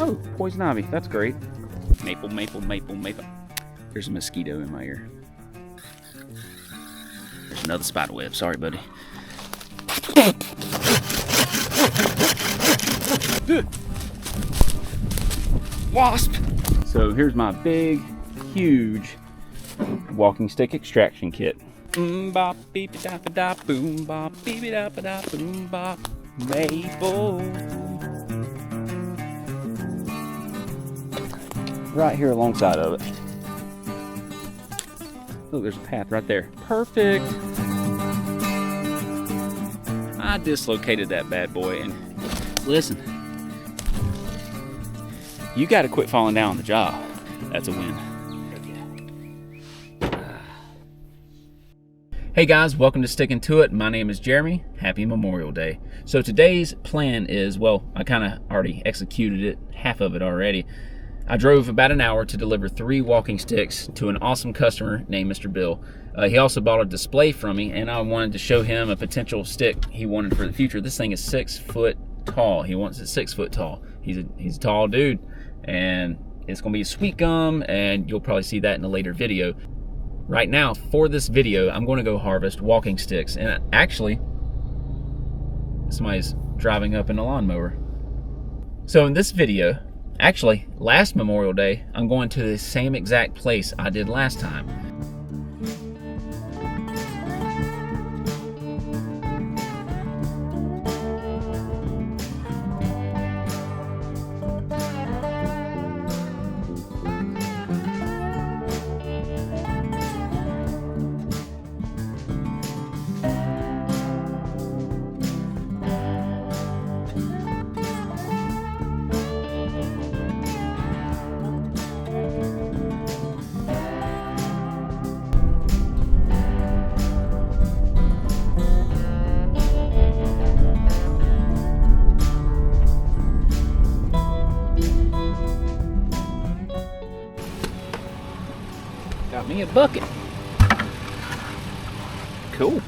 Oh, poison ivy. That's great. Maple, maple, maple, maple. There's a mosquito in my ear. There's another spider web. Sorry, buddy. Wasp! So here's my big, huge walking stick extraction kit. Boom bop beep da ba da boom bop beep da ba da boom bop maple. Right here alongside of it. Look, there's a path right there. Perfect. I dislocated that bad boy, and listen, you got to quit falling down on the job. That's a win. Hey guys, welcome to Stickin To It. My name is Jeremy. Happy Memorial Day. So today's plan is, well, I kind of already executed it, half of it already. I drove about an hour to deliver 3 walking sticks to an awesome customer named Mr. Bill. He also bought a display from me, and I wanted to show him a potential stick he wanted for the future. This thing is 6 foot tall. He wants it 6 foot tall. He's a tall dude, and it's going to be a sweet gum, and you'll probably see that in a later video. Right now, for this video, I'm going to go harvest walking sticks, and actually, somebody's driving up in a lawnmower. So in this video, actually, last Memorial Day, I'm going to the same exact place I did last time. Got me a bucket. Cool.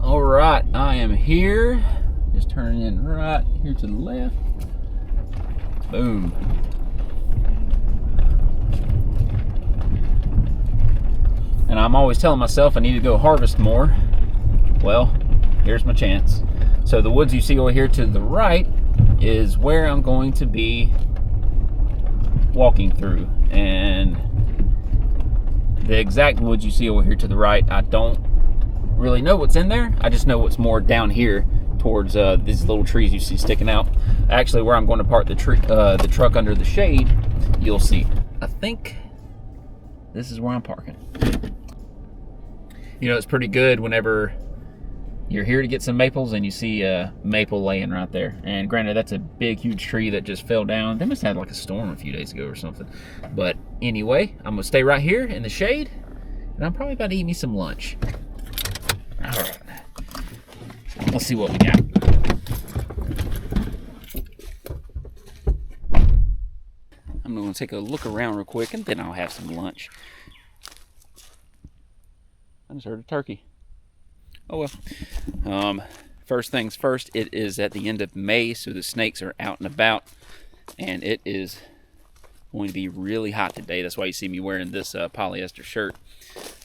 All right, I am here. Just turning in right here to the left. Boom. And I'm always telling myself I need to go harvest more. Well, here's my chance. So the woods you see over here to the right is where I'm going to be walking through, and the exact woods you see over here to the right, I don't really know what's in there. I just know what's more down here towards these little trees you see sticking out. Actually, where I'm going to park the truck under the shade, you'll see. I think this is where I'm parking. You know, it's pretty good whenever you're here to get some maples and you see a maple laying right there. And granted, that's a big, huge tree that just fell down. They must have had like a storm a few days ago or something. But anyway, I'm gonna stay right here in the shade, and I'm probably about to eat me some lunch. All right, let's see what we got. I'm gonna take a look around real quick, and then I'll have some lunch. I just heard a turkey. Oh well. First things first, it is at the end of May, so the snakes are out and about, and it is going to be really hot today. That's why you see me wearing this polyester shirt.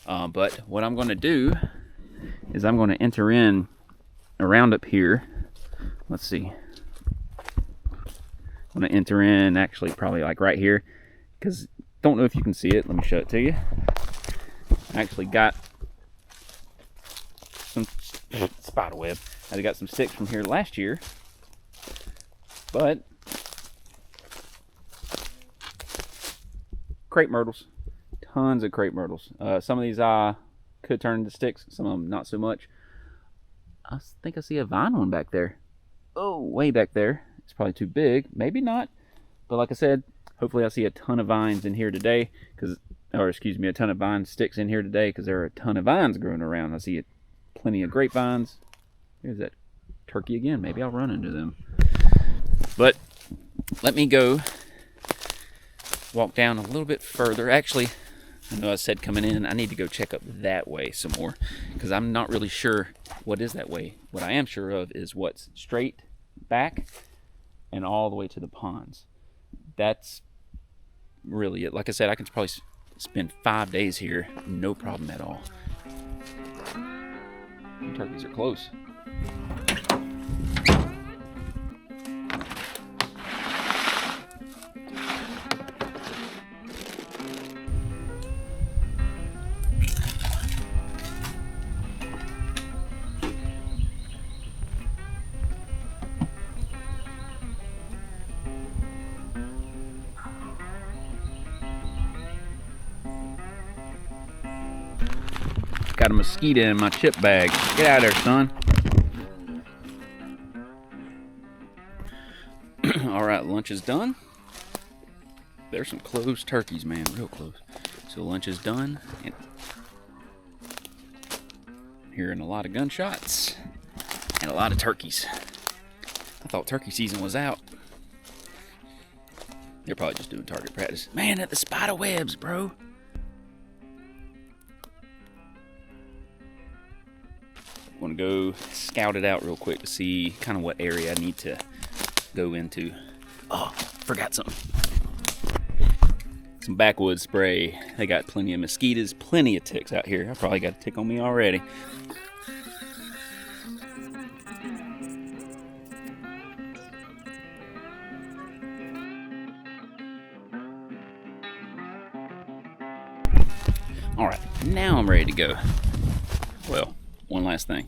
But what I'm going to do is I'm going to enter in around up here. Let's see. I'm going to enter in actually probably like right here, because don't know if you can see it. Let me show it to you. I actually got some spider web. I got some sticks from here last year, but crepe myrtles, tons of crepe myrtles. Some of these could turn into sticks, some of them not so much. I think I see a vine one back there. Oh, way back there. It's probably too big, maybe not, but like I said, hopefully I see a ton of vines in here today, a ton of vine sticks in here today, because there are a ton of vines growing around. I see plenty of grapevines. There's that turkey again. Maybe I'll run into them. But let me go walk down a little bit further. Actually, I know I said coming in, I need to go check up that way some more, because I'm not really sure what is that way. What I am sure of is what's straight back and all the way to the ponds. That's really it. Like I said, I could probably spend 5 days here, no problem at all. Turkeys are close. Got a mosquito in my chip bag. Get out of there, son. All right, lunch is done. There's some close turkeys, man, real close. So lunch is done. And hearing a lot of gunshots and a lot of turkeys. I thought turkey season was out. They're probably just doing target practice. Man, at the spider webs, bro. I want to go scout it out real quick to see kind of what area I need to go into. Oh, forgot something. Some backwoods spray. They got plenty of mosquitoes, plenty of ticks out here. I probably got a tick on me already. All right, now I'm ready to go. Well, one last thing.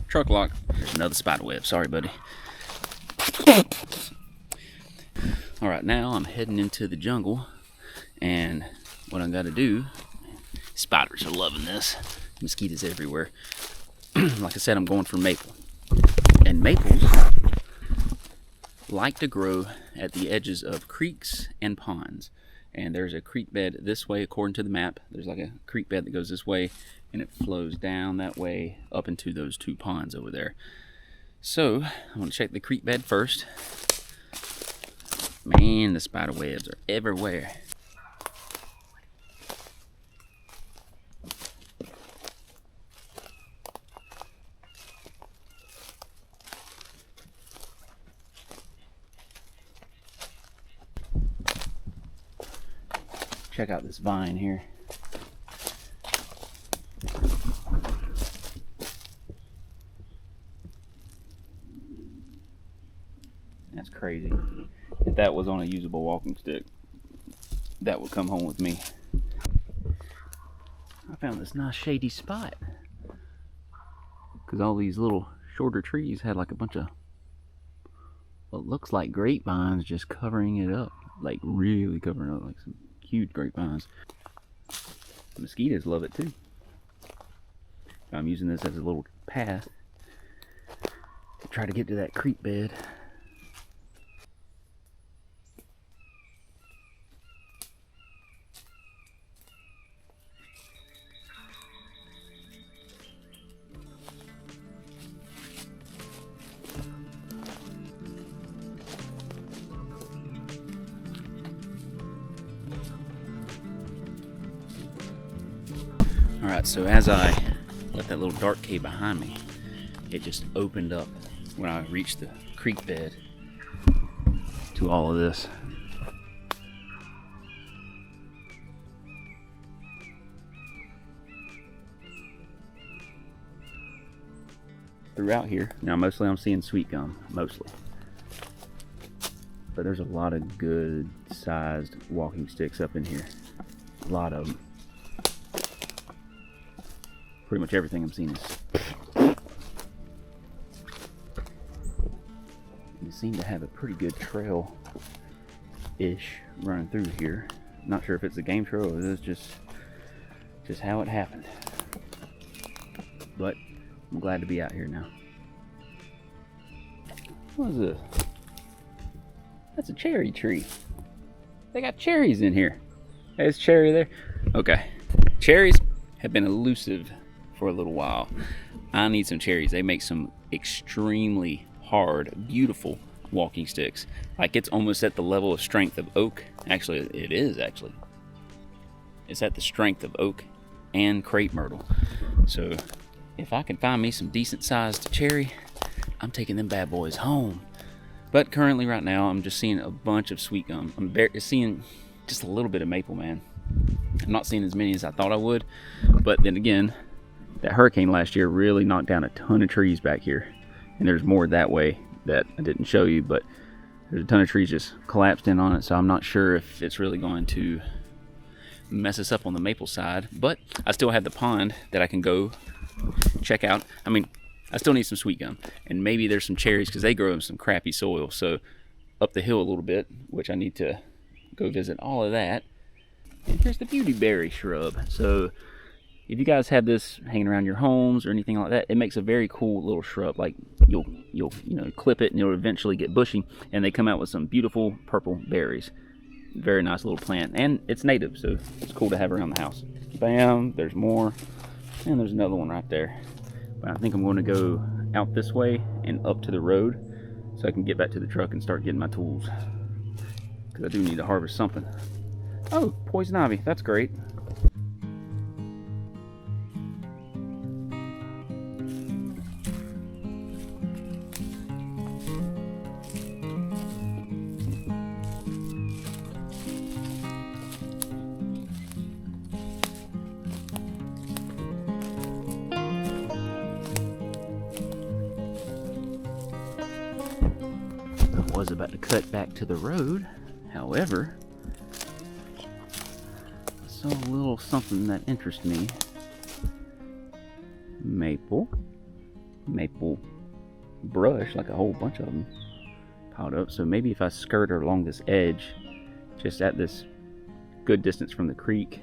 Truck lock. There's another spider web. Sorry, buddy. All right, now I'm heading into the jungle, and what I got to do. Spiders are loving this. Mosquitoes everywhere. Like I said, I'm going for maple, and maples like to grow at the edges of creeks and ponds. And there's a creek bed this way, according to the map. There's like a creek bed that goes this way, and it flows down that way up into those two ponds over there. So I'm gonna check the creek bed first. Man, the spider webs are everywhere. Check out this vine here. That's crazy. If that was on a usable walking stick, that would come home with me. I found this nice shady spot because all these little shorter trees had like a bunch of what looks like grapevines just covering it up, like really covering up, like some huge grapevines. The mosquitoes love it too. I'm using this as a little path to try to get to that creek bed. Alright, so as I let that little dark cave behind me, it just opened up when I reached the creek bed to all of this. Throughout here, now mostly I'm seeing sweet gum, mostly. But there's a lot of good sized walking sticks up in here. A lot of them. Pretty much everything I'm seeing is. You seem to have a pretty good trail-ish running through here. Not sure if it's a game trail or it's just how it happened. But I'm glad to be out here now. What is this? That's a cherry tree. They got cherries in here. There's cherry there. Okay. Cherries have been elusive for a little while. I need some cherries. They make some extremely hard, beautiful walking sticks. Like it's almost at the level of strength of oak. Actually, it is actually. It's at the strength of oak and crepe myrtle. So if I can find me some decent sized cherry, I'm taking them bad boys home. But currently right now, I'm just seeing a bunch of sweet gum. I'm seeing just a little bit of maple, man. I'm not seeing as many as I thought I would. But then again, that hurricane last year really knocked down a ton of trees back here. And there's more that way that I didn't show you, but there's a ton of trees just collapsed in on it. So I'm not sure if it's really going to mess us up on the maple side. But I still have the pond that I can go check out. I mean, I still need some sweet gum, and maybe there's some cherries because they grow in some crappy soil. So up the hill a little bit, which I need to go visit all of that. And here's the beauty berry shrub. So if you guys have this hanging around your homes or anything like that, it makes a very cool little shrub. Like you'll clip it and it'll eventually get bushy, and they come out with some beautiful purple berries. Very nice little plant, and it's native, so it's cool to have around the house. Bam, there's more, and there's another one right there. But I think I'm going to go out this way and up to the road so I can get back to the truck and start getting my tools, because I do need to harvest something. Oh, poison ivy, that's great. Was about to cut back to the road, however, I saw a little something that interests me. Maple brush, like a whole bunch of them piled up. So maybe if I skirt along this edge, just at this good distance from the creek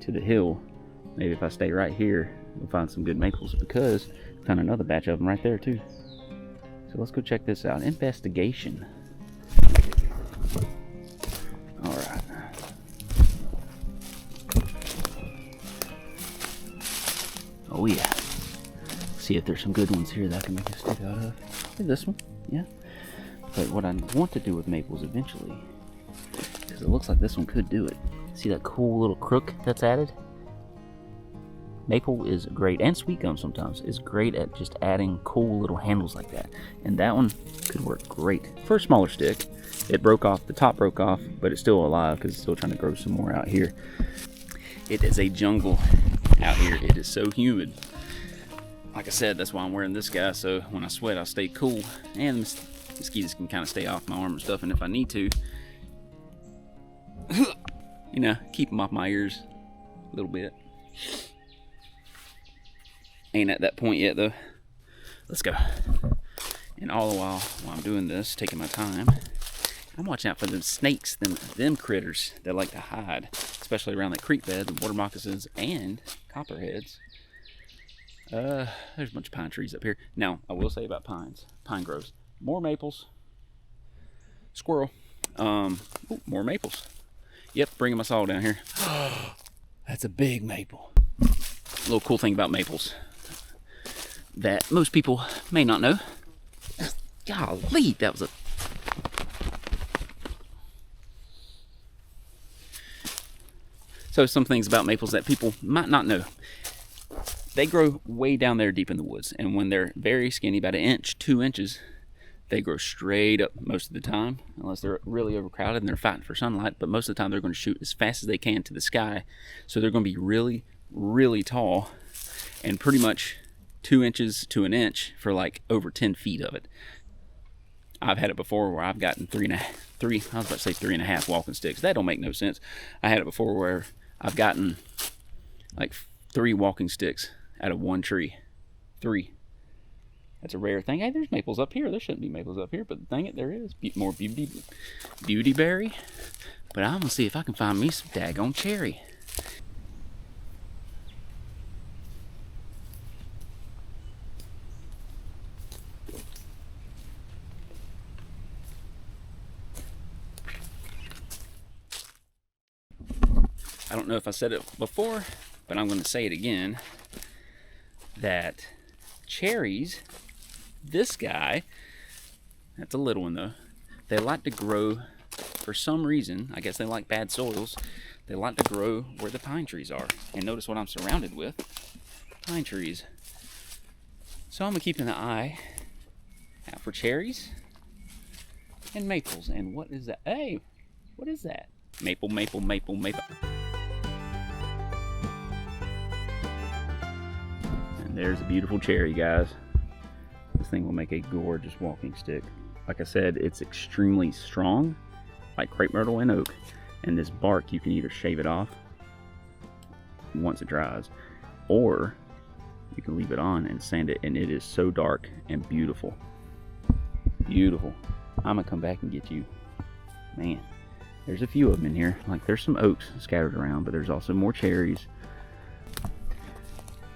to the hill, maybe if I stay right here, we'll find some good maples, because I found another batch of them right there too. So let's go check this out. Investigation. All right. Oh yeah. See if there's some good ones here that I can make a stick out of. Like this one, yeah. But what I want to do with maples eventually, because it looks like this one could do it. See that cool little crook that's added? Maple is great, and sweet gum sometimes is great at just adding cool little handles like that. And that one could work great for a smaller stick. It broke off, the top broke off, but it's still alive because it's still trying to grow some more out here. It is a jungle out here. It is so humid. Like I said, that's why I'm wearing this guy, so when I sweat, I stay cool. And mosquitoes can kind of stay off my arm and stuff, and if I need to, you know, keep them off my ears a little bit. Ain't at that point yet though. Let's go. And all the while I'm doing this, taking my time, I'm watching out for them snakes, them critters that like to hide, especially around the creek bed, the water moccasins and copperheads. There's a bunch of pine trees up here. Now, I will say about pines, pine groves, more maples, squirrel, ooh, more maples. Yep, bringing my saw down here. That's a big maple. A little cool thing about maples that most people may not know. Golly, that was a... So some things about maples that people might not know. They grow way down there deep in the woods, and when they're very skinny, about an inch, 2 inches, they grow straight up most of the time, unless they're really overcrowded and they're fighting for sunlight. But most of the time they're going to shoot as fast as they can to the sky. So they're going to be really, really tall, and pretty much 2 inches to an inch for like over 10 feet of it. I've had it before where I've gotten I was about to say 3.5 walking sticks. That don't make no sense. I had it before where I've gotten like 3 walking sticks out of one tree. 3. That's a rare thing. Hey, there's maples up here. There shouldn't be maples up here, but dang it, there is. More beauty berry. But I'm gonna see if I can find me some daggone cherry. I don't know if I said it before, but I'm going to say it again, that cherries, this guy, that's a little one though, they like to grow, for some reason, I guess they like bad soils, they like to grow where the pine trees are. And notice what I'm surrounded with, pine trees. So I'm going to keep an eye Out for cherries and maples. And what is that? Hey, what is that? Maple, maple, maple, maple. And there's a beautiful cherry, guys. This thing will make a gorgeous walking stick. Like I said, it's extremely strong, like crepe myrtle and oak. And this bark, you can either shave it off once it dries, or you can leave it on and sand it, and it is so dark and beautiful. Beautiful. I'm gonna come back and get you. Man, there's a few of them in here. Like, there's some oaks scattered around, but there's also more cherries.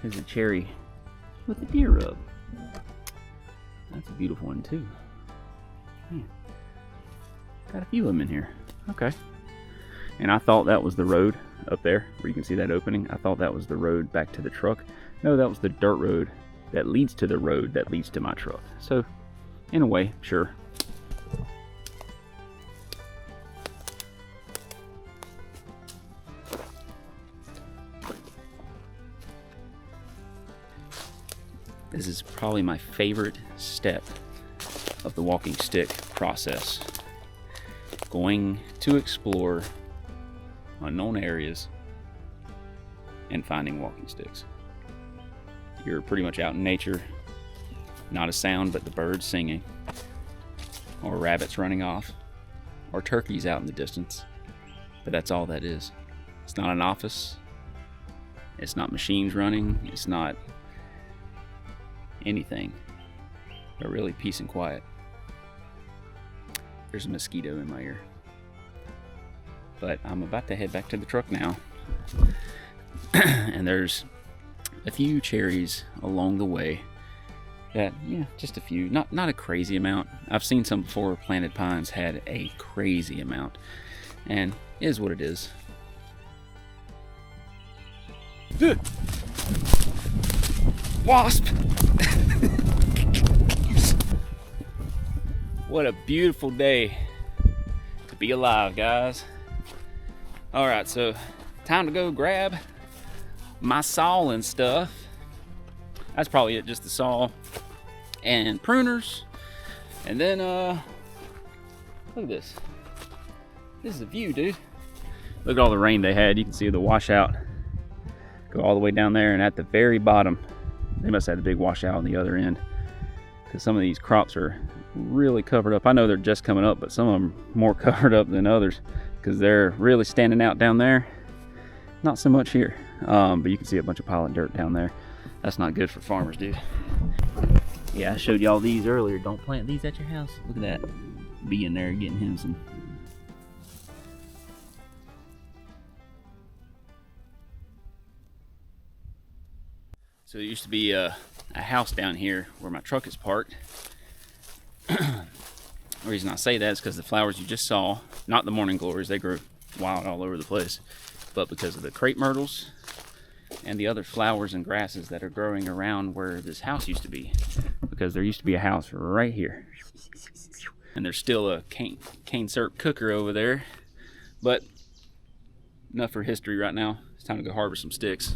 There's a cherry with a deer rub. That's a beautiful one too. Man, got a few of them in here. Okay. And I thought that was the road up there, where you can see that opening. I thought that was the road back to the truck. No, that was the dirt road that leads to the road that leads to my truck. So, in a way, sure. This is probably my favorite step of the walking stick process. Going to explore unknown areas and finding walking sticks. You're pretty much out in nature, not a sound but the birds singing, or rabbits running off, or turkeys out in the distance, but that's all that is. It's not an office, it's not machines running, it's not anything, but really peace and quiet. There's a mosquito in my ear. But I'm about to head back to the truck now. And there's a few cherries along the way that, yeah, just a few, not a crazy amount. I've seen some before. Planted pines had a crazy amount, and it is what it is. Wasp! What a beautiful day to be alive, guys. All right, so time to go grab my saw and stuff. That's probably it, just the saw and pruners. And then, look at this. This is a view, dude. Look at all the rain they had. You can see the washout go all the way down there, and at the very bottom, they must have had a big washout on the other end, because some of these crops are really covered up. I know they're just coming up, but some of them more covered up than others, because they're really standing out down there. Not so much here, but you can see a bunch of pile of dirt down there. That's not good for farmers, dude. Yeah, I showed y'all these earlier. Don't plant these at your house. Look at that bee in there getting him some. So there used to be a house down here where my truck is parked. The reason I say that is because the flowers you just saw, not the morning glories, they grow wild all over the place, but because of the crepe myrtles and the other flowers and grasses that are growing around where this house used to be, because there used to be a house right here, and there's still a cane syrup cooker over there. But enough for history right now. It's time to go harvest some sticks.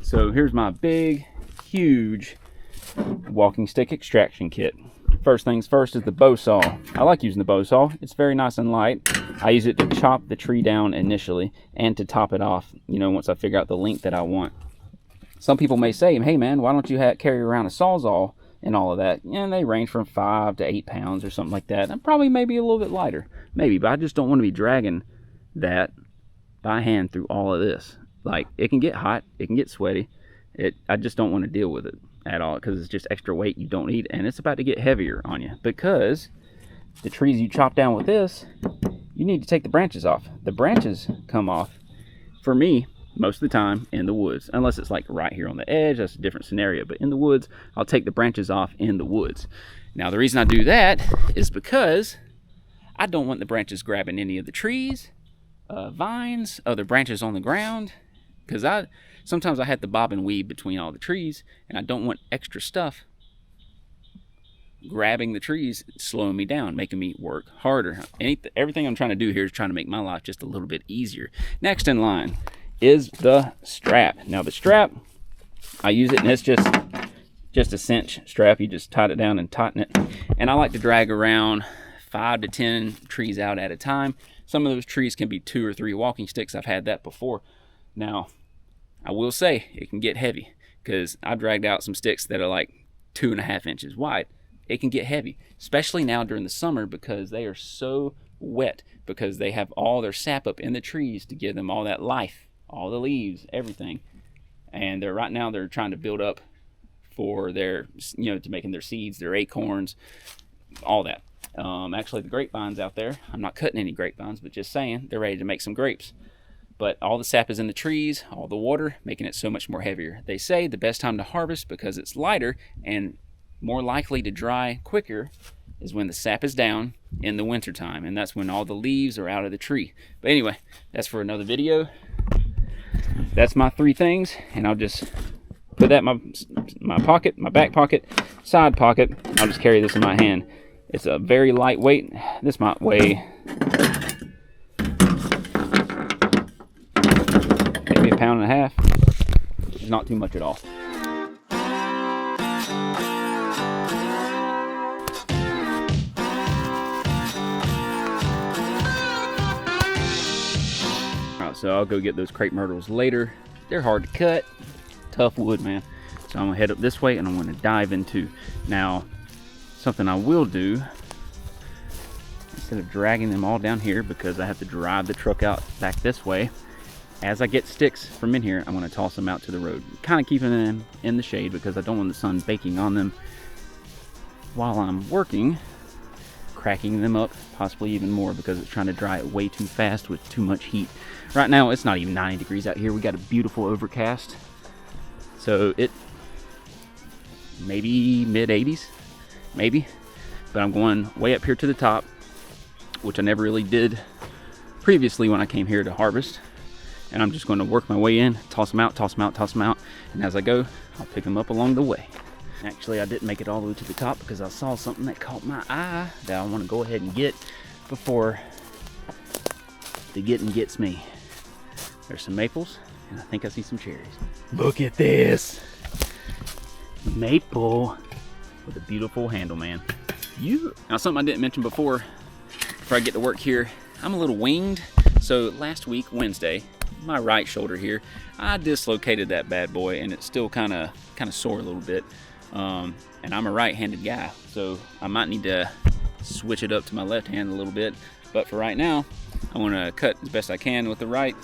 So here's my big, huge walking stick extraction kit. First things first is the bow saw. I like using the bow saw. It's very nice and light. I use it to chop the tree down initially and to top it off, you know, once I figure out the length that I want. Some people may say, hey man, why don't you carry around a sawzall and all of that? And they range from 5 to 8 pounds or something like that. And probably maybe a little bit lighter. Maybe, but I just don't want to be dragging that by hand through all of this. Like, it can get hot, it can get sweaty. I just don't want to deal with it at all, because it's just extra weight you don't need, and it's about to get heavier on you, because the trees you chop down with this, you need to take the branches off. The branches come off, for me, most of the time in the woods, unless it's like right here on the edge. That's a different scenario. But in the woods, I'll take the branches off in the woods. Now, the reason I do that is because I don't want the branches grabbing any of the trees, vines, other branches on the ground, because sometimes I have to bob and weave between all the trees, and I don't want extra stuff grabbing the trees, slowing me down, making me work harder. Everything I'm trying to do here is trying to make my life just a little bit easier. Next in line is the strap. Now the strap, I use it, and it's just a cinch strap. You just tighten it down and tighten it. And I like to drag around 5 to 10 trees out at a time. Some of those trees can be 2 or 3 walking sticks. I've had that before. Now, I will say it can get heavy, because I dragged out some sticks that are like 2.5 inches wide. It can get heavy, especially now during the summer, because they are so wet, because they have all their sap up in the trees to give them all that life, all the leaves, everything. And right now they're trying to build up for their, to making their seeds, their acorns, all that. Actually, the grapevines out there, I'm not cutting any grapevines, but just saying, they're ready to make some grapes. But all the sap is in the trees, all the water, making it so much more heavier. They say the best time to harvest, because it's lighter and more likely to dry quicker, is when the sap is down in the winter time, and that's when all the leaves are out of the tree. But anyway, that's for another video. That's my 3 things, and I'll just put that in my pocket, my back pocket, side pocket. I'll just carry this in my hand. It's a very lightweight. This might weigh maybe 1.5 pounds. It's not too much at all. So I'll go get those crepe myrtles later. They're hard to cut, tough wood, man. So I'm gonna head up this way, and I'm gonna dive into. Now, something I will do, instead of dragging them all down here, because I have to drive the truck out back this way, as I get sticks from in here, I'm gonna toss them out to the road. Kind of keeping them in the shade, because I don't want the sun baking on them while I'm working, cracking them up, possibly even more, because it's trying to dry it way too fast with too much heat. Right now, it's not even 90 degrees out here. We got a beautiful overcast. So it maybe mid-80s, maybe. But I'm going way up here to the top, which I never really did previously when I came here to harvest. And I'm just going to work my way in, toss them out, toss them out, toss them out. And as I go, I'll pick them up along the way. Actually, I didn't make it all the way to the top, because I saw something that caught my eye that I want to go ahead and get before the getting gets me. There's some maples, and I think I see some cherries. Look at this! Maple with a beautiful handle, man. Now, something I didn't mention before I get to work here, I'm a little winged. So last week, Wednesday, my right shoulder here, I dislocated that bad boy, and it's still kind of sore a little bit. And I'm a right-handed guy, so I might need to switch it up to my left hand a little bit. But for right now, I want to cut as best I can with the right.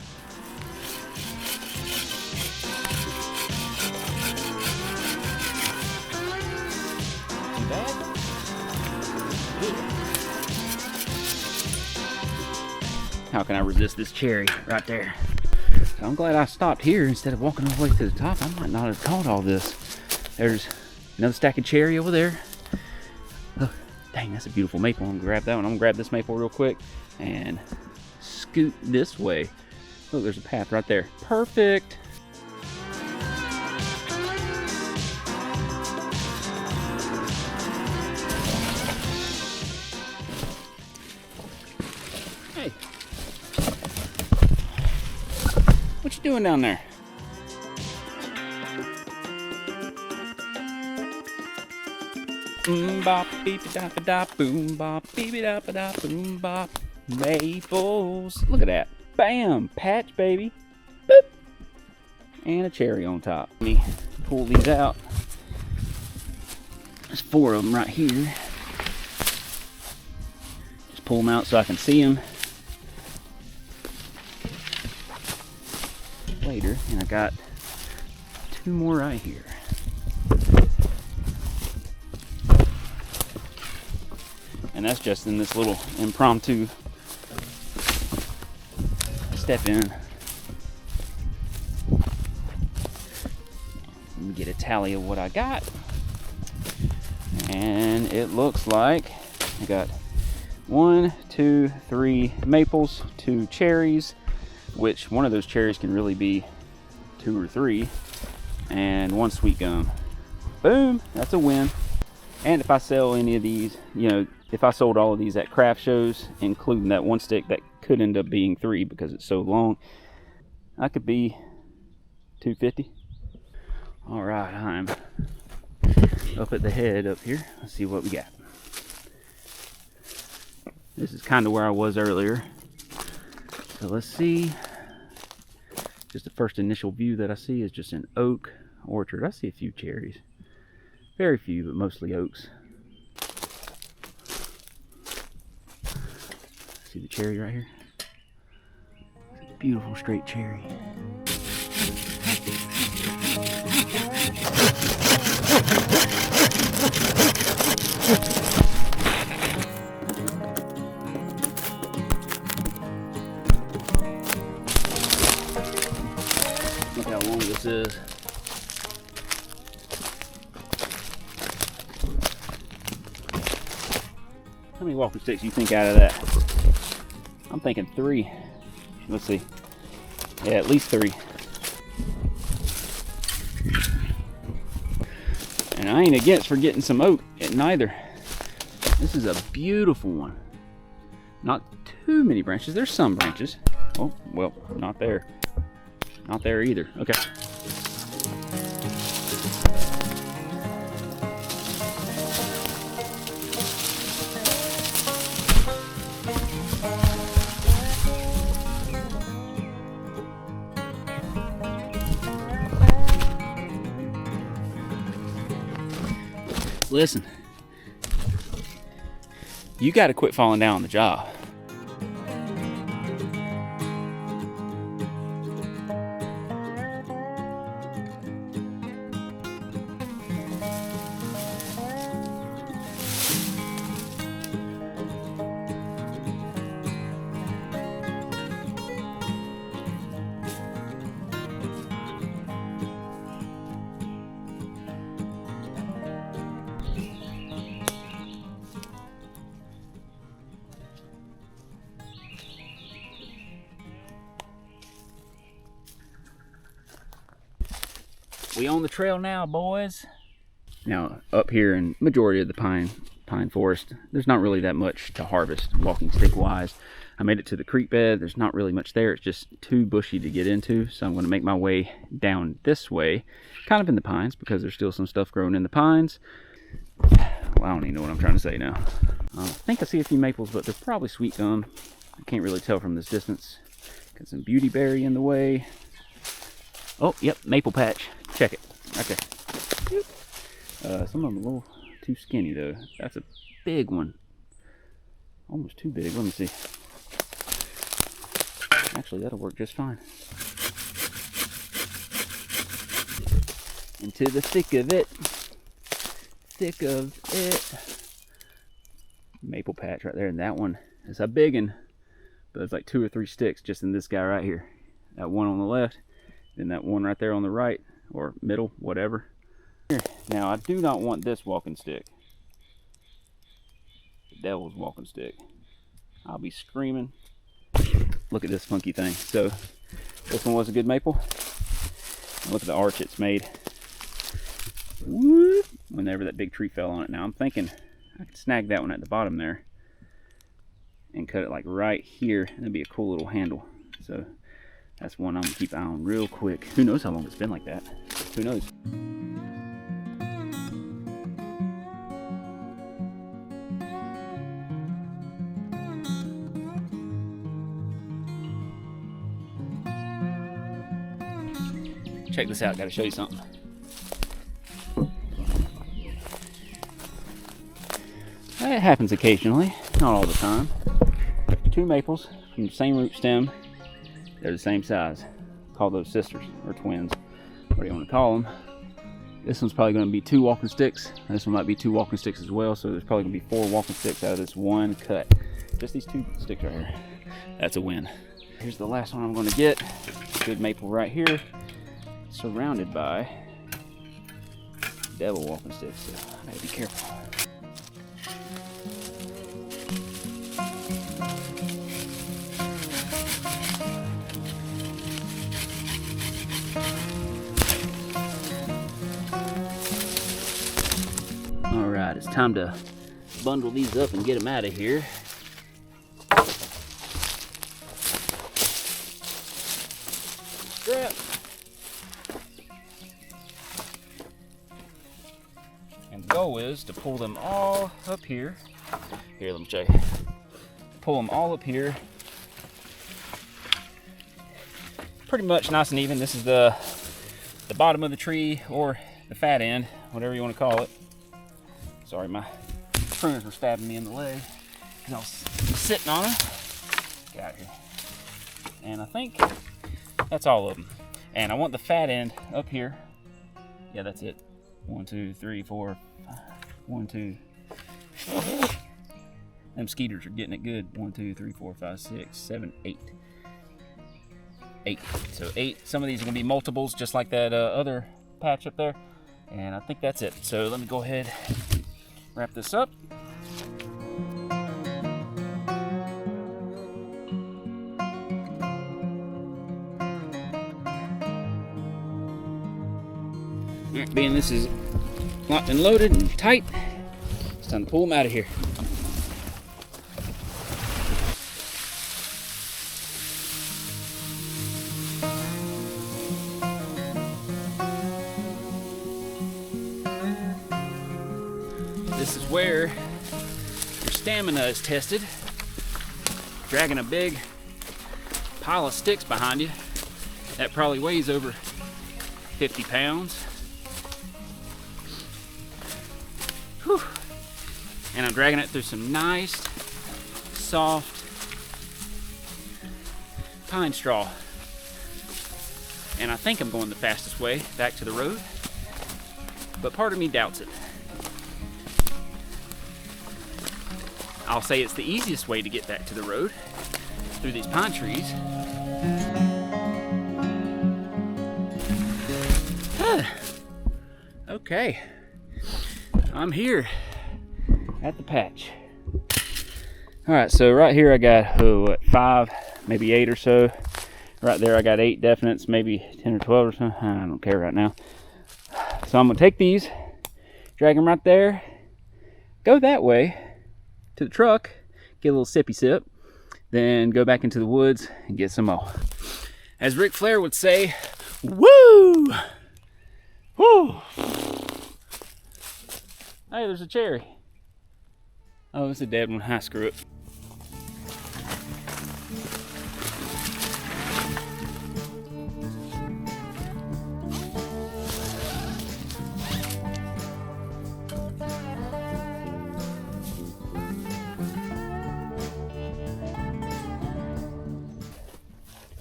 How can I resist this cherry right there? So I'm glad I stopped here instead of walking all the way to the top. I might not have caught all this. There's another stack of cherry over there. Oh, dang, that's a beautiful maple. I'm gonna grab that one. I'm gonna grab this maple real quick and scoot this way. Look, there's a path right there. Perfect. Hey. What you doing down there? Boom bop beep da ba da boom bop beep da ba da boom bop. Maples. Look at that. Bam! Patch, baby. Boop. And a cherry on top. Let me pull these out. There's 4 of them right here. Just pull them out so I can see them later. And I got 2 more right here. And that's just in this little impromptu step in. Let me get a tally of what I got. And it looks like I got 1, 2, 3 maples, 2 cherries, which one of those cherries can really be 2 or 3, and 1 sweet gum. Boom, that's a win. And if I sell any of these, you know, if I sold all of these at craft shows, including that one stick that could end up being 3 because it's so long, I could be $250. All right, I'm up at the head up here. Let's see what we got. This is kind of where I was earlier. So let's see. Just the first initial view that I see is just an oak orchard. I see a few cherries. Very few, but mostly oaks. See the cherry right here? It's a beautiful straight cherry. Look how long this is. How many walking sticks do you think out of that? I'm thinking 3. Let's see. Yeah, at least 3. And I ain't against for getting some oak at neither. This is a beautiful one. Not too many branches. There's some branches. Oh, well, not there. Not there either. Okay. Listen, you got to quit falling down on the job. We on the trail now, boys. Now, up here in majority of the pine forest, there's not really that much to harvest walking stick wise. I made it to the creek bed. There's not really much there. It's just too bushy to get into. So I'm going to make my way down this way, kind of in the pines, because there's still some stuff growing in the pines. Well, I don't even know what I'm trying to say now. I think I see a few maples, but they're probably sweet gum. I can't really tell from this distance. Got some beautyberry in the way. Oh, yep, maple patch. Check it, right there. Some of them are a little too skinny though. That's a big one. Almost too big, let me see. Actually, that'll work just fine. Into the thick of it. Thick of it. Maple patch right there, and that one is a big one. But there's like 2 or 3 sticks just in this guy right here. That one on the left, then that one right there on the right. Or middle, whatever. Here. Now I do not want this walking stick. The devil's walking stick. I'll be screaming. Look at this funky thing. So this one was a good maple. And look at the arch it's made. Whoop, whenever that big tree fell on it. Now I'm thinking I could snag that one at the bottom there and cut it like right here. That'd be a cool little handle. So that's one I'm gonna keep an eye on real quick. Who knows how long it's been like that? Who knows? Check this out, gotta show you something. It happens occasionally, not all the time. 2 maples from the same root stem. They're the same size. Call those sisters or twins, whatever you want to call them. This one's probably going to be 2 walking sticks. This one might be 2 walking sticks as well. So there's probably going to be 4 walking sticks out of this one cut. Just these 2 sticks right here. That's a win. Here's the last one I'm going to get. Good maple right here, surrounded by devil walking sticks. So I gotta be careful. Alright, Alright, it's time to bundle these up and get them out of here. Strap. And the goal is to pull them all up here. Here, let me show you. Pull them all up here. Pretty much nice and even. This is the bottom of the tree, or the fat end, whatever you want to call it. Sorry, my pruners were stabbing me in the leg because I was sitting on them. Get out of here. And I think that's all of them. And I want the fat end up here. Yeah, that's it. 1, 2, 3, 4, 5. 1, 2. Them skeeters are getting it good. 1, 2, 3, 4, 5, 6, 7, 8. 8. So 8. Some of these are going to be multiples, just like that other patch up there. And I think that's it. So let me go ahead and wrap this up. Alright, being this is locked and loaded and tight, it's time to pull them out of here. This is where your stamina is tested. Dragging a big pile of sticks behind you, that probably weighs over 50 pounds. Whew. And I'm dragging it through some nice, soft pine straw. And I think I'm going the fastest way back to the road, but part of me doubts it. I'll say it's the easiest way to get back to the road, through these pine trees. Okay, I'm here at the patch. All right, so right here I got, what, 5, maybe 8 or so. Right there I got 8 definites, maybe 10 or 12 or something. I don't care right now. So I'm gonna take these, drag them right there, go that way to the truck, get a little sippy sip, then go back into the woods and get some more. As Ric Flair would say, woo! Woo! Hey, there's a cherry. Oh, it's a dead one. I screw it.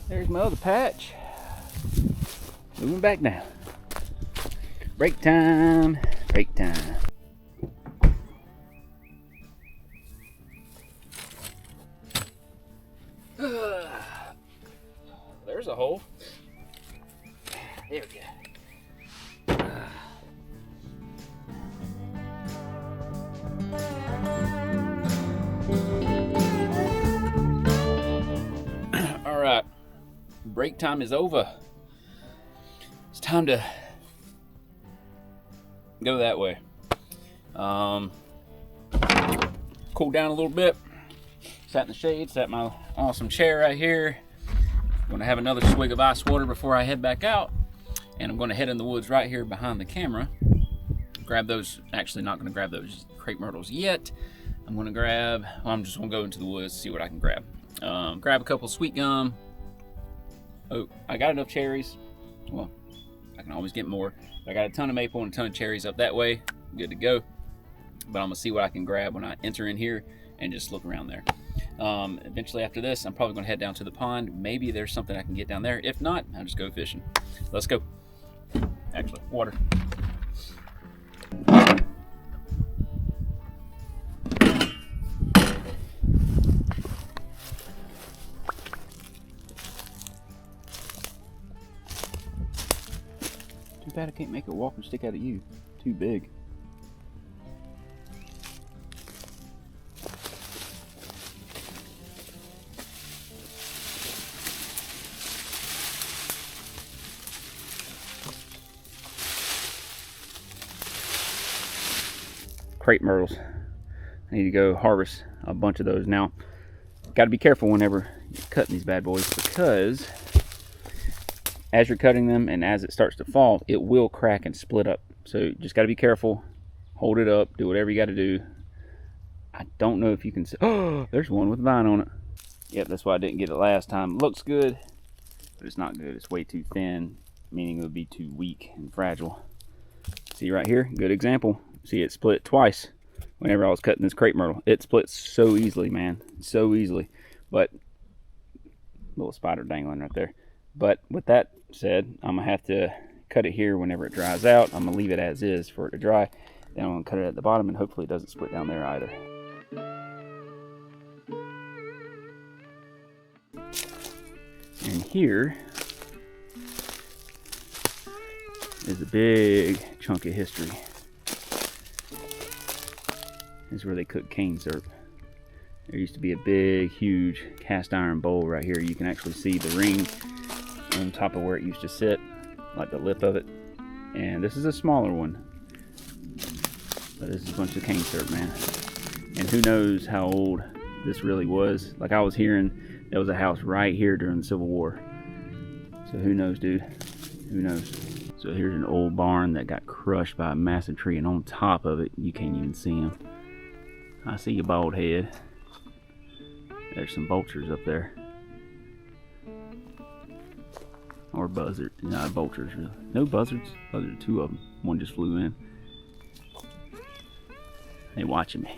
There's my other patch. Moving back down. Break time, break time. There's a hole. There we go. All right. Break time is over. It's time to go that way. Cool down a little bit. Sat in the shade, sat my awesome chair right here. I'm gonna have another swig of ice water before I head back out. And I'm gonna head in the woods right here behind the camera. Grab those, actually not gonna grab those crepe myrtles yet. I'm just gonna go into the woods, see what I can grab. Grab a couple sweet gum. Oh, I got enough cherries. Well, I can always get more. I got a ton of maple and a ton of cherries up that way. Good to go. But I'm gonna see what I can grab when I enter in here and just look around there. Eventually after this, I'm probably gonna head down to the pond. Maybe there's something I can get down there. If not, I'll just go fishing. Let's go. Actually, water. Too bad I can't make a walking stick out of you. Too big. crepe myrtles. I need to go harvest a bunch of those. Now, got to be careful whenever you're cutting these bad boys, because as you're cutting them and as it starts to fall, it will crack and split up. So just got to be careful. Hold it up. Do whatever you got to do. I don't know if you can see. Oh, there's one with vine on it. Yep, that's why I didn't get it last time. Looks good, but it's not good. It's way too thin, meaning it would be too weak and fragile. See right here, good example. See, it split twice whenever I was cutting this crepe myrtle. It splits so easily, man, so easily. But little spider dangling right there. But with that said, I'm gonna have to cut it here whenever it dries out. I'm gonna leave it as is for it to dry. Then I'm gonna cut it at the bottom, and hopefully it doesn't split down there either. And here is a big chunk of history. This is where they cook cane syrup. There used to be a big, huge cast iron bowl right here. You can actually see the ring on top of where it used to sit, like the lip of it. And this is a smaller one. But this is a bunch of cane syrup, man. And who knows how old this really was. Like, I was hearing there was a house right here during the Civil War. So who knows, dude? Who knows? So here's an old barn that got crushed by a massive tree, and on top of it, you can't even see him. I see your bald head. There's some vultures up there. Or buzzards. No, vultures, really. No buzzards. Buzzards, two of them. One just flew in. They watching me.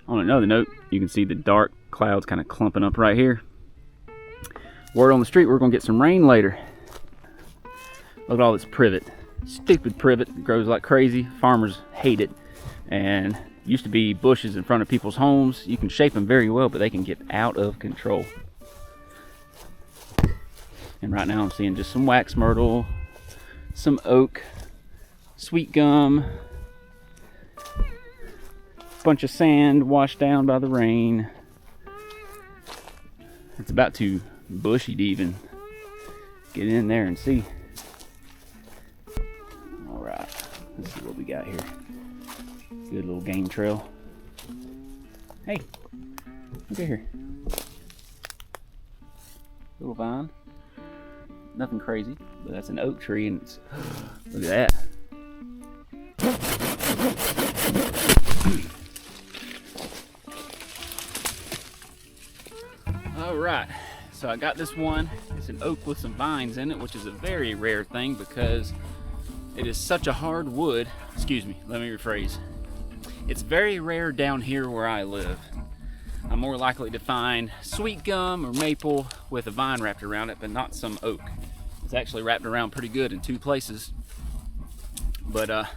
On another note, you can see the dark clouds kind of clumping up right here. Word on the street, we're gonna get some rain later. Look at all this privet. Stupid privet. It grows like crazy. Farmers hate it. And used to be bushes in front of people's homes. You can shape them very well, but they can get out of control. And right now I'm seeing just some wax myrtle, some oak, sweet gum, bunch of sand washed down by the rain. It's about too bushy to even get in there and see. All right, let's see what we got here. Good little game trail. Hey, look at here. Little vine. Nothing crazy, but that's an oak tree, and it's, look at that. All right, so I got this one. It's an oak with some vines in it, which is a very rare thing because it is such a hard wood. Excuse me, let me rephrase. It's very rare down here where I live. I'm more likely to find sweet gum or maple with a vine wrapped around it, but not some oak. It's actually wrapped around pretty good in two places. But I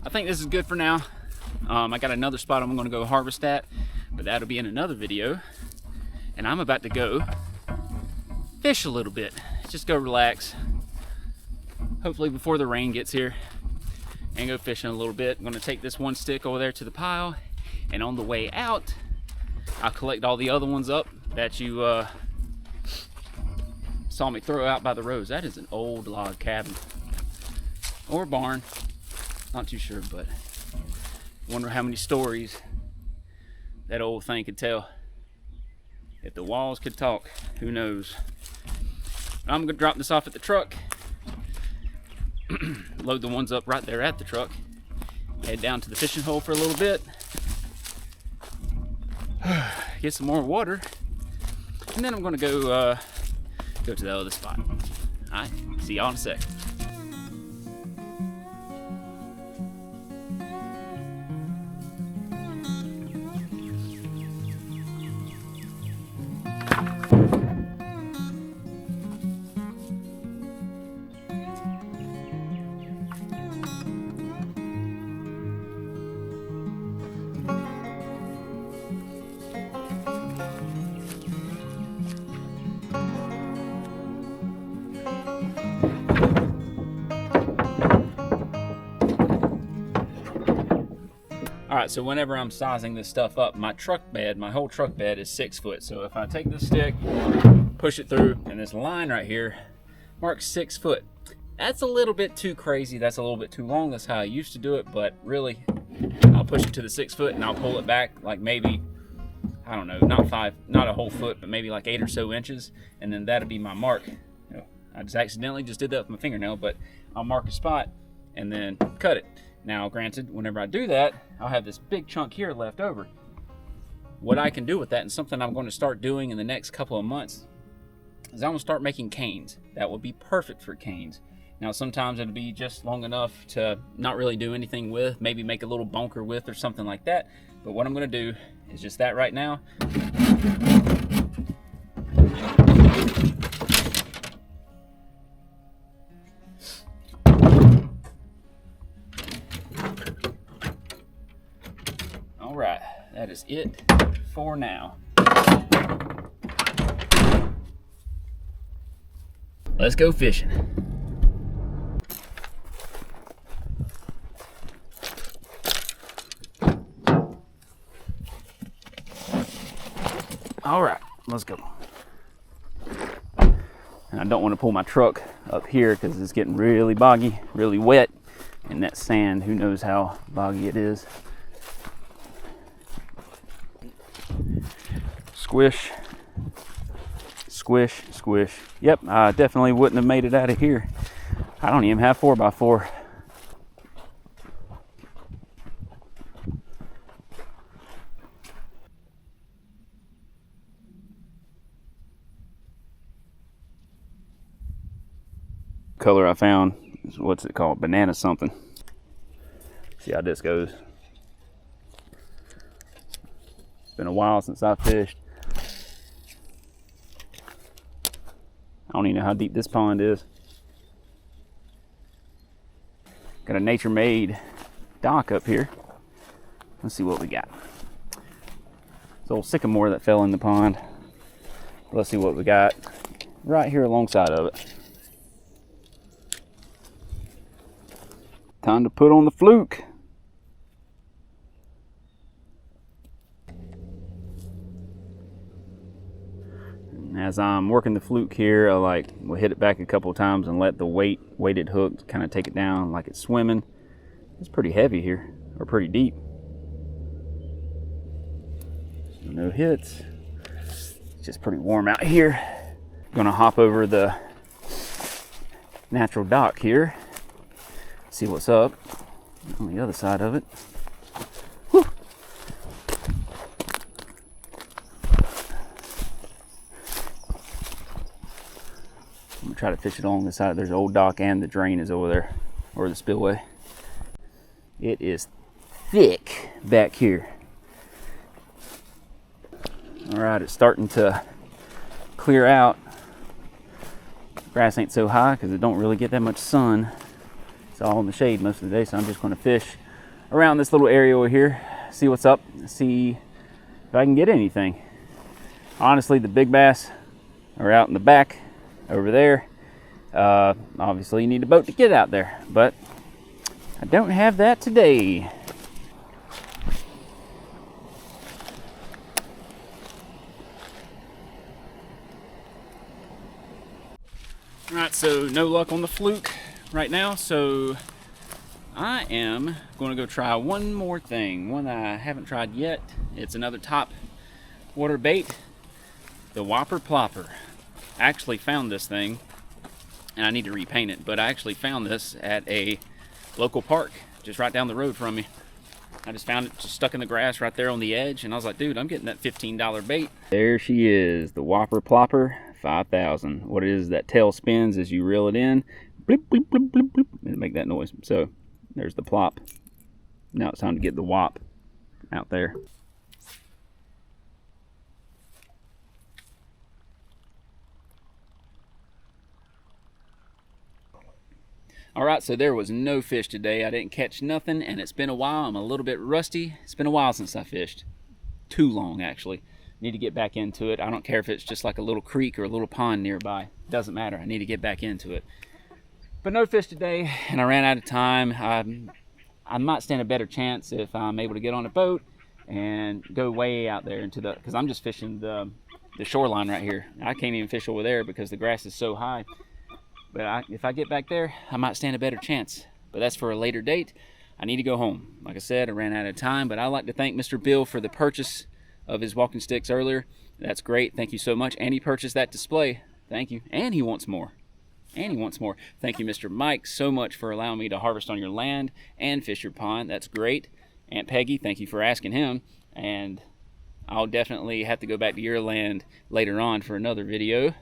think this is good for now. I got another spot I'm gonna go harvest at, but that'll be in another video. And I'm about to go fish a little bit. Just go relax. Hopefully before the rain gets here, and go fishing a little bit. I'm gonna take this one stick over there to the pile, and on the way out, I'll collect all the other ones up that you saw me throw out by the roads. That is an old log cabin or barn, not too sure, but wonder how many stories that old thing could tell. If the walls could talk, who knows. I'm gonna drop this off at the truck, load the ones up right there at the truck, head down to the fishing hole for a little bit, get some more water, and then I'm gonna go to the other spot. All right, see y'all in a sec. right, so whenever I'm sizing this stuff up, my truck bed, my whole truck bed is 6 foot. So if I take this stick, push it through, and this line right here marks 6 foot. That's a little bit too crazy. That's a little bit too long. That's how I used to do it, but really, I'll push it to the 6 foot and I'll pull it back like maybe, I don't know, not a whole foot, but maybe like 8 or so inches, and then that'll be my mark. You know, I just accidentally just did that with my fingernail, but I'll mark a spot and then cut it. Now, granted, whenever I do that, I'll have this big chunk here left over. What I can do with that, and something I'm going to start doing in the next couple of months, is I'm going to start making canes. That will be perfect for canes. Now, sometimes it'll be just long enough to not really do anything with, maybe make a little bunker with or something like that. But what I'm going to do is just that right now. All right, that is it for now. Let's go fishing. All right, let's go. And I don't want to pull my truck up here because it's getting really boggy, really wet, and that sand, who knows how boggy it is. Squish, squish, squish. Yep, I definitely wouldn't have made it out of here. I don't even have 4x4. Color I found is, what's it called? Banana something. See how this goes. It's been a while since I fished. I don't even know how deep this pond is. Got a nature made dock up here. Let's see what we got. It's old sycamore that fell in the pond. Let's see what we got right here alongside of it. Time to put on the fluke. As I'm working the fluke here, we'll hit it back a couple of times and let the weighted hook kind of take it down like it's swimming. It's pretty heavy here, or pretty deep. So no hits. It's just pretty warm out here. Gonna hop over the natural dock here. See what's up on the other side of it. Whew. I'm gonna try to fish it along the side. There's an old dock and the drain is over there, or the spillway. It is thick back here. All right, it's starting to clear out. Grass ain't so high because it don't really get that much sun. It's all in the shade most of the day, so I'm just going to fish around this little area over here, see what's up, see if I can get anything. Honestly, the big bass are out in the back over there. Obviously, you need a boat to get out there, but I don't have that today. All right, so no luck on the fluke right now, so I am going to go try one more thing, one that I haven't tried yet. It's another top water bait, the Whopper Plopper. I actually found this thing, and I need to repaint it, but I actually found this at a local park just right down the road from me. I just found it just stuck in the grass right there on the edge, and I was like, dude, I'm getting that $15 bait. There she is, the Whopper Plopper 5000. What it is, that tail spins as you reel it in. Blip, blip, blip, blip, blip, and make that noise. So there's the plop. Now it's time to get the whop out there. All right, so there was no fish today. I didn't catch nothing, and it's been a while. I'm a little bit rusty. It's been a while since I fished. Too long, actually. Need to get back into it. I don't care if it's just like a little creek or a little pond nearby. Doesn't matter. I need to get back into it. But no fish today, and I ran out of time. I might stand a better chance if I'm able to get on a boat and go way out there into the, because I'm just fishing the shoreline right here. I can't even fish over there because the grass is so high. But if I get back there, I might stand a better chance. But that's for a later date. I need to go home. Like I said, I ran out of time, but I'd like to thank Mr. Bill for the purchase of his walking sticks earlier. That's great. Thank you so much. And he purchased that display. Thank you. And he wants more. And he wants more. Thank you, Mr. Mike, so much for allowing me to harvest on your land and fish your pond. That's great. Aunt Peggy, thank you for asking him. And I'll definitely have to go back to your land later on for another video,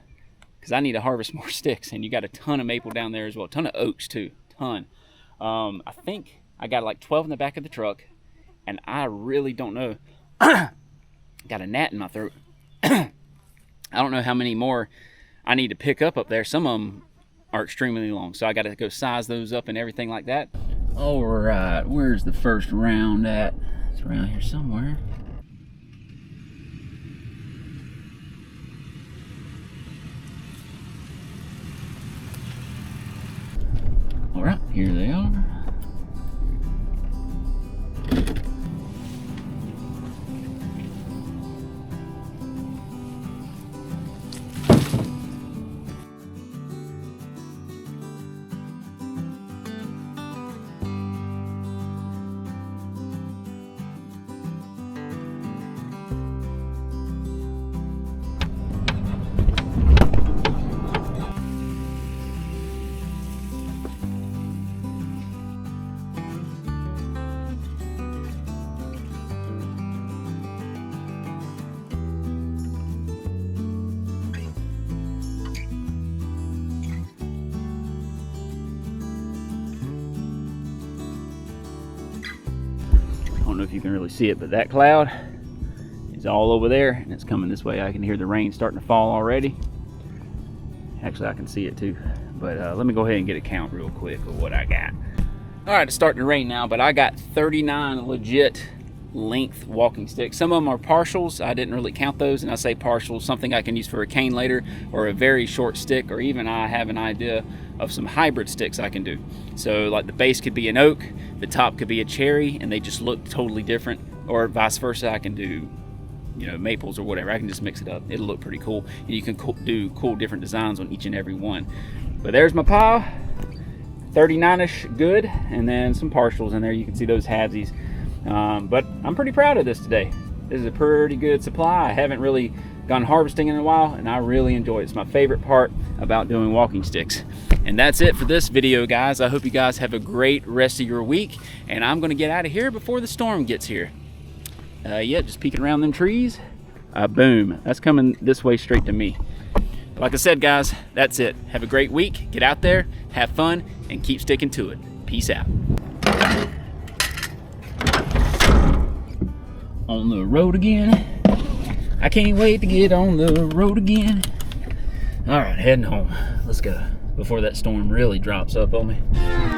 because I need to harvest more sticks. And you got a ton of maple down there as well. A ton of oaks too. Ton. I think I got like 12 in the back of the truck, and I really don't know. Got a gnat in my throat. I don't know how many more I need to pick up there. Some of them are extremely long, so I got to go size those up and everything like that. All right, where's the first round at? It's around here somewhere. All right, here they are. I don't know if you can really see it, but that cloud is all over there, and it's coming this way. I can hear the rain starting to fall already. Actually, I can see it too, but let me go ahead and get a count real quick of what I got. All right, it's starting to rain now, but I got 39 legit length walking sticks. Some of them are partials. I didn't really count those, and I say partials, something I can use for a cane later, or a very short stick, or even I have an idea of some hybrid sticks I can do. So like the base could be an oak, the top could be a cherry, and they just look totally different, or vice versa. I can do, you know, maples or whatever. I can just mix it up. It'll look pretty cool, and you can do cool different designs on each and every one. But there's my pile, 39ish good, and then some partials in there. You can see those halvesies. But I'm pretty proud of this today. This is a pretty good supply. I haven't really gone harvesting in a while, and I really enjoy it. It's my favorite part about doing walking sticks. And that's it for this video, guys. I hope you guys have a great rest of your week, and I'm gonna get out of here before the storm gets here. Yeah, just peeking around them trees. Boom, that's coming this way straight to me. Like I said, guys, that's it. Have a great week. Get out there, have fun, and keep sticking to it. Peace out. On the road again. I can't wait to get on the road again. All right, heading home. Let's go before that storm really drops up on me.